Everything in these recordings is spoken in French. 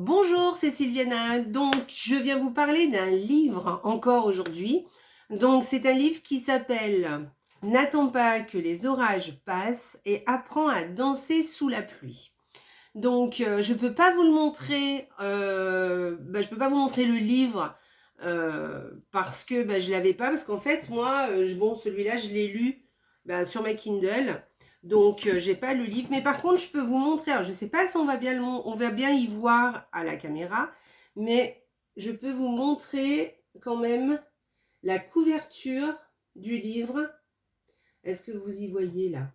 Bonjour, c'est Sylviana. Donc, je viens vous parler d'un livre encore aujourd'hui. Donc, c'est un livre qui s'appelle « N'attends pas que les orages passent et apprends à danser sous la pluie ». Donc, je peux pas vous le montrer. Je peux pas vous montrer le livre parce que je l'avais pas. Parce qu'en fait, moi, celui-là, je l'ai lu sur ma Kindle. Donc, j'ai pas le livre. Mais par contre, je peux vous montrer. Alors, je sais pas si on va bien y voir à la caméra, mais je peux vous montrer quand même la couverture du livre. Est-ce que vous y voyez là?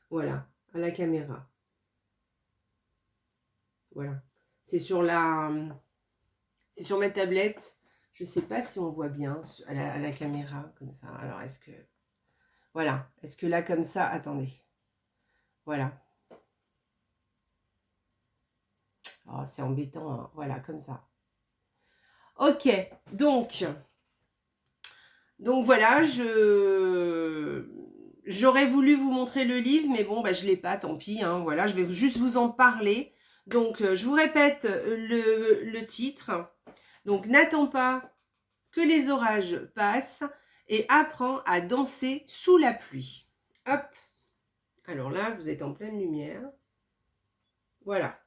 Voilà, à la caméra. Voilà. C'est sur ma tablette. Je ne sais pas si on voit bien à la caméra comme ça. Alors, est-ce que... Voilà. Est-ce que là, comme ça... Attendez. Voilà. Oh, c'est embêtant, hein. Voilà, comme ça. Ok. Donc voilà, j'aurais voulu vous montrer le livre, mais bon, je ne l'ai pas, tant pis. Hein, voilà, je vais juste vous en parler. Donc, je vous répète le titre. Donc, n'attends pas que les orages passent et apprends à danser sous la pluie. Hop. Alors là, vous êtes en pleine lumière. Voilà.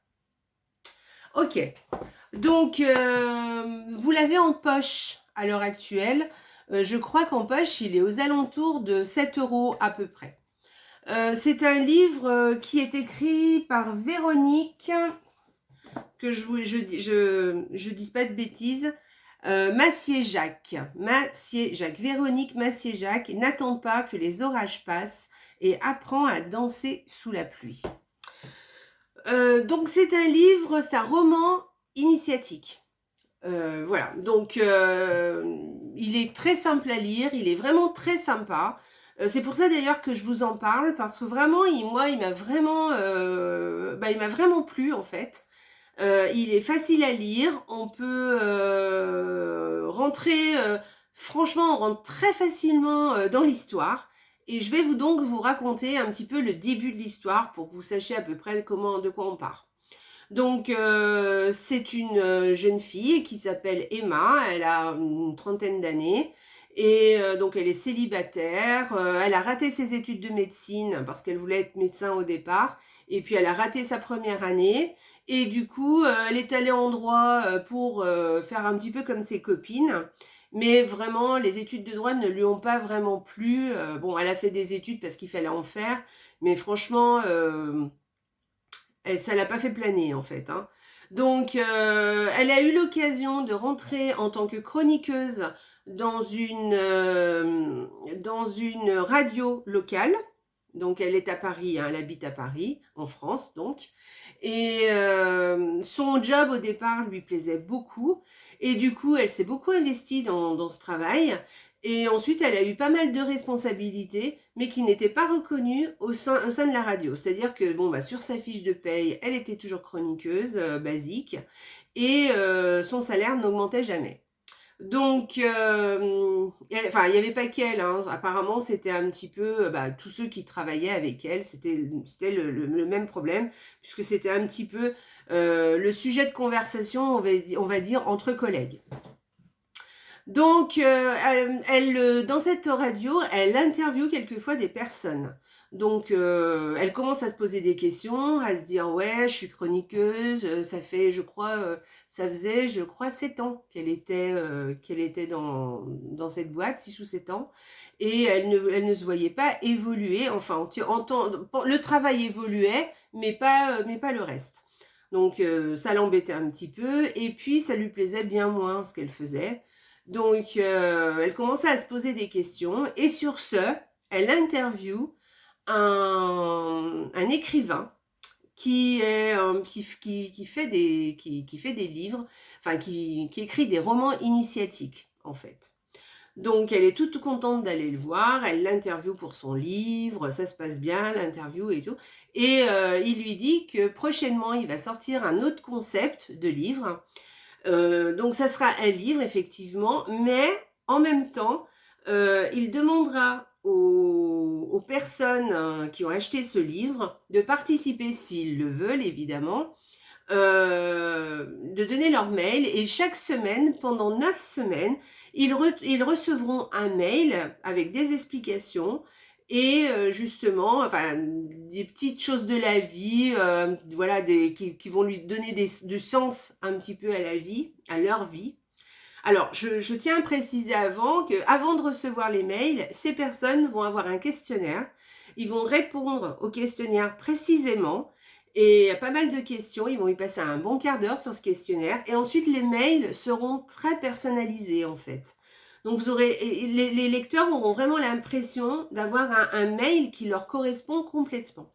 Ok. Donc, vous l'avez en poche à l'heure actuelle. Je crois qu'en poche, il est aux alentours de 7 € à peu près. C'est un livre qui est écrit par Véronique, que je dise pas de bêtises, Massier-Jacques, Véronique Massier-Jacques, n'attends pas que les orages passent et apprends à danser sous la pluie. Donc c'est un roman initiatique. Voilà, donc il est très simple à lire, il est vraiment très sympa. C'est pour ça d'ailleurs que je vous en parle, parce que vraiment, il m'a vraiment plu en fait. Il est facile à lire, on peut rentrer, franchement, on rentre très facilement dans l'histoire. Et je vais vous raconter un petit peu le début de l'histoire pour que vous sachiez à peu près de quoi on part. Donc, c'est une jeune fille qui s'appelle Emma, elle a une trentaine d'années. Et donc, elle est célibataire, elle a raté ses études de médecine parce qu'elle voulait être médecin au départ. Et puis, elle a raté sa première année. Et du coup, elle est allée en droit pour faire un petit peu comme ses copines. Mais vraiment, les études de droit ne lui ont pas vraiment plu. Bon, elle a fait des études parce qu'il fallait en faire. Mais franchement, ça l'a pas fait planer en fait. Hein. Donc, elle a eu l'occasion de rentrer en tant que chroniqueuse dans une radio locale. Donc, elle est à Paris, hein, elle habite à Paris, en France donc. Et son job au départ lui plaisait beaucoup. Et du coup, elle s'est beaucoup investie dans ce travail. Et ensuite, elle a eu pas mal de responsabilités, mais qui n'étaient pas reconnues au sein de la radio. C'est-à-dire que sur sa fiche de paye, elle était toujours chroniqueuse, basique, et son salaire n'augmentait jamais. Donc, il n'y avait pas qu'elle, hein. Apparemment, c'était un petit peu tous ceux qui travaillaient avec elle, c'était le même problème, puisque c'était un petit peu le sujet de conversation, on va dire, entre collègues. Donc, dans cette radio, elle interviewe quelquefois des personnes. Donc, elle commence à se poser des questions, à se dire « Ouais, je suis chroniqueuse, ça faisait, je crois, 7 ans qu'elle était dans cette boîte, 6 ou 7 ans. Et elle ne se voyait pas évoluer. Enfin, le travail évoluait, mais pas le reste. Donc, ça l'embêtait un petit peu. Et puis, ça lui plaisait bien moins ce qu'elle faisait. Donc, elle commençait à se poser des questions et sur ce, elle interviewe un écrivain qui fait des livres, enfin qui écrit des romans initiatiques en fait. Donc, elle est toute contente d'aller le voir, elle l'interviewe pour son livre, ça se passe bien, l'interview et tout. Et il lui dit que prochainement, il va sortir un autre concept de livre. Donc ça sera un livre effectivement, mais en même temps, il demandera aux personnes qui ont acheté ce livre de participer, s'ils le veulent évidemment, de donner leur mail et chaque semaine, pendant 9 semaines, ils recevront un mail avec des explications et justement, enfin, des petites choses de la vie, voilà, qui vont lui donner du sens un petit peu à la vie, à leur vie. Alors, je tiens à préciser avant de recevoir les mails, ces personnes vont avoir un questionnaire. Ils vont répondre au questionnaire précisément. Et il y a pas mal de questions. Ils vont y passer un bon quart d'heure sur ce questionnaire. Et ensuite, les mails seront très personnalisés, en fait. Donc, les lecteurs auront vraiment l'impression d'avoir un mail qui leur correspond complètement.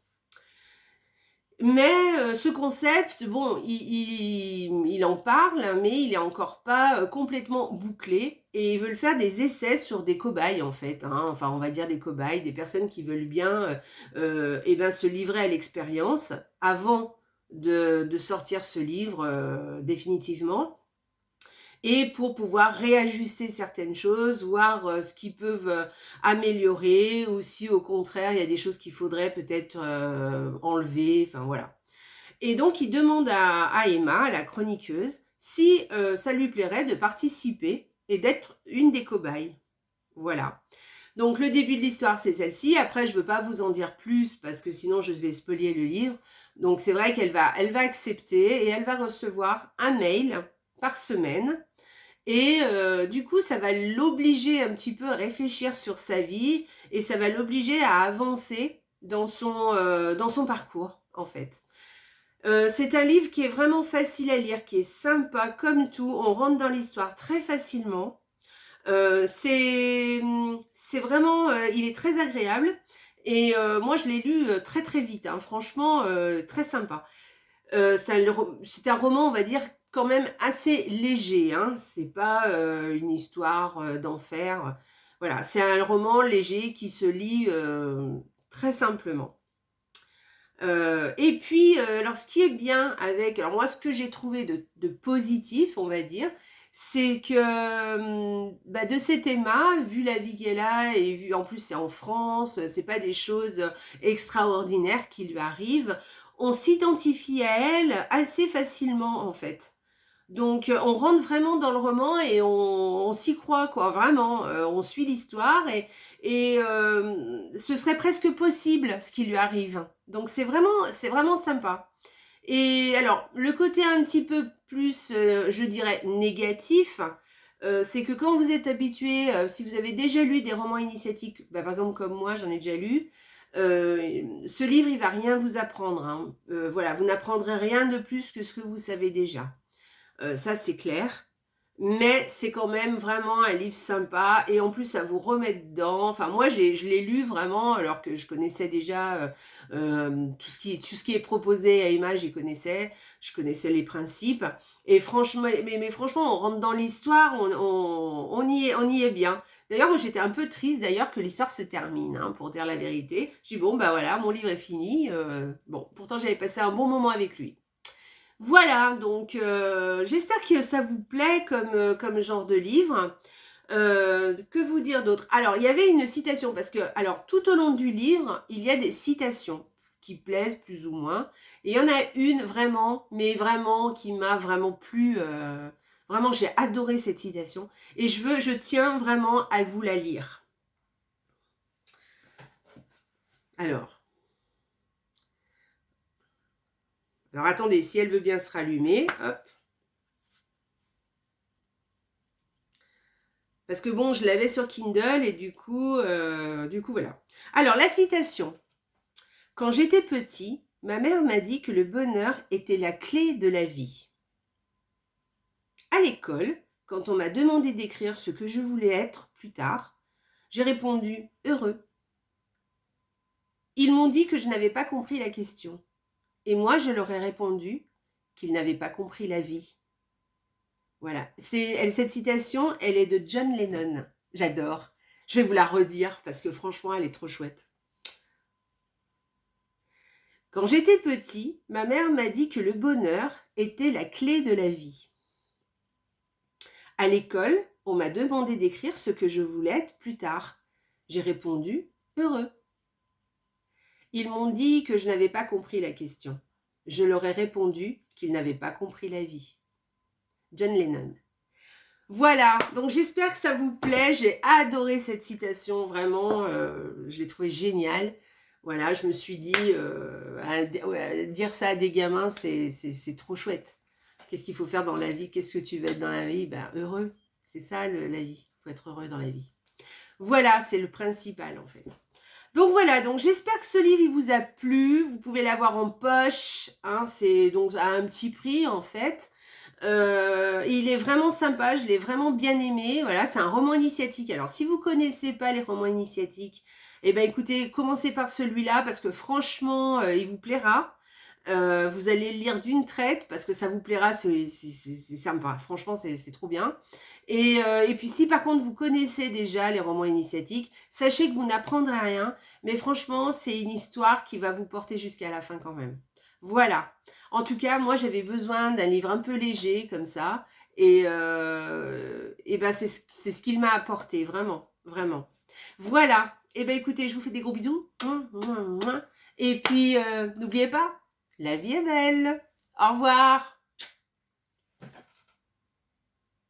Mais ce concept, bon, il en parle, mais il n'est encore pas complètement bouclé. Et ils veulent faire des essais sur des cobayes, en fait. Hein. Enfin, on va dire des cobayes, des personnes qui veulent bien eh ben, se livrer à l'expérience avant de sortir ce livre définitivement. Et pour pouvoir réajuster certaines choses, voir ce qu'ils peuvent améliorer, ou si au contraire, il y a des choses qu'il faudrait peut-être enlever, enfin voilà. Et donc, il demande à Emma, la chroniqueuse, si ça lui plairait de participer et d'être une des cobayes. Voilà. Donc, le début de l'histoire, c'est celle-ci. Après, je ne veux pas vous en dire plus parce que sinon, je vais spoiler le livre. Donc, c'est vrai qu'elle va accepter et elle va recevoir un mail par semaine. Et du coup, ça va l'obliger un petit peu à réfléchir sur sa vie et ça va l'obliger à avancer dans son parcours, en fait. C'est un livre qui est vraiment facile à lire, qui est sympa comme tout. On rentre dans l'histoire très facilement. C'est vraiment, il est très agréable. Et moi, je l'ai lu très très vite. Hein. Franchement, très sympa. C'est un roman, on va dire, quand même assez léger. Hein. C'est pas une histoire d'enfer. Voilà, c'est un roman léger qui se lit très simplement. Et puis, alors ce qui est bien avec, alors moi ce que j'ai trouvé de positif, on va dire, c'est que de cet Emma, vu la vie qu'elle a et vu en plus c'est en France, c'est pas des choses extraordinaires qui lui arrivent, on s'identifie à elle assez facilement en fait. Donc on rentre vraiment dans le roman et on s'y croit quoi, vraiment. On suit l'histoire et ce serait presque possible ce qui lui arrive. Donc c'est vraiment sympa. Et alors le côté un petit peu plus, je dirais négatif, c'est que quand vous êtes habitué, si vous avez déjà lu des romans initiatiques, par exemple comme moi j'en ai déjà lu, ce livre il va rien vous apprendre. Hein. Voilà, vous n'apprendrez rien de plus que ce que vous savez déjà. Ça c'est clair. Mais c'est quand même vraiment un livre sympa et en plus ça vous remet dedans. Enfin moi je l'ai lu vraiment alors que je connaissais déjà tout ce qui est proposé à Emma, j'y connaissais. Je connaissais les principes. Et franchement, mais franchement, on rentre dans l'histoire, on y est bien. D'ailleurs, moi j'étais un peu triste d'ailleurs que l'histoire se termine, hein, pour dire la vérité. Je dis bon bah voilà, mon livre est fini. Bon, pourtant j'avais passé un bon moment avec lui. Voilà, donc j'espère que ça vous plaît comme genre de livre. Que vous dire d'autre? Alors, il y avait une citation, parce que, alors, tout au long du livre, il y a des citations qui plaisent plus ou moins. Et il y en a une vraiment, mais vraiment, qui m'a vraiment plu. Vraiment, j'ai adoré cette citation. Et je tiens vraiment à vous la lire. Alors attendez, si elle veut bien se rallumer, hop. Parce que bon, je l'avais sur Kindle et du coup, voilà. Alors, la citation. Quand j'étais petit, ma mère m'a dit que le bonheur était la clé de la vie. À l'école, quand on m'a demandé d'écrire ce que je voulais être plus tard, j'ai répondu heureux. Ils m'ont dit que je n'avais pas compris la question. Et moi, je leur ai répondu qu'ils n'avaient pas compris la vie. Voilà. Cette citation, elle est de John Lennon. J'adore. Je vais vous la redire parce que franchement, elle est trop chouette. Quand j'étais petit, ma mère m'a dit que le bonheur était la clé de la vie. À l'école, on m'a demandé d'écrire ce que je voulais être plus tard. J'ai répondu heureux. Ils m'ont dit que je n'avais pas compris la question. Je leur ai répondu qu'il n'avait pas compris la vie. John Lennon. Voilà, donc j'espère que ça vous plaît. J'ai adoré cette citation, vraiment, je l'ai trouvée géniale. Voilà, je me suis dit, dire ça à des gamins, c'est trop chouette. Qu'est-ce qu'il faut faire dans la vie? Qu'est-ce que tu veux être dans la vie? Ben, heureux, c'est ça la vie. Il faut être heureux dans la vie. Voilà, c'est le principal en fait. Donc voilà, donc j'espère que ce livre il vous a plu. Vous pouvez l'avoir en poche, hein, c'est donc à un petit prix en fait. Il est vraiment sympa, je l'ai vraiment bien aimé. Voilà, c'est un roman initiatique. Alors, si vous connaissez pas les romans initiatiques, eh ben écoutez, commencez par celui-là parce que franchement, il vous plaira. Vous allez le lire d'une traite parce que ça vous plaira, c'est sympa. Franchement, c'est trop bien. Et puis, si par contre vous connaissez déjà les romans initiatiques, sachez que vous n'apprendrez rien. Mais franchement, c'est une histoire qui va vous porter jusqu'à la fin quand même. Voilà. En tout cas, moi, j'avais besoin d'un livre un peu léger comme ça. Et ben, c'est ce qu'il m'a apporté, vraiment, vraiment. Voilà. Et ben, écoutez, je vous fais des gros bisous. Et puis, n'oubliez pas, la vie est belle. Au revoir.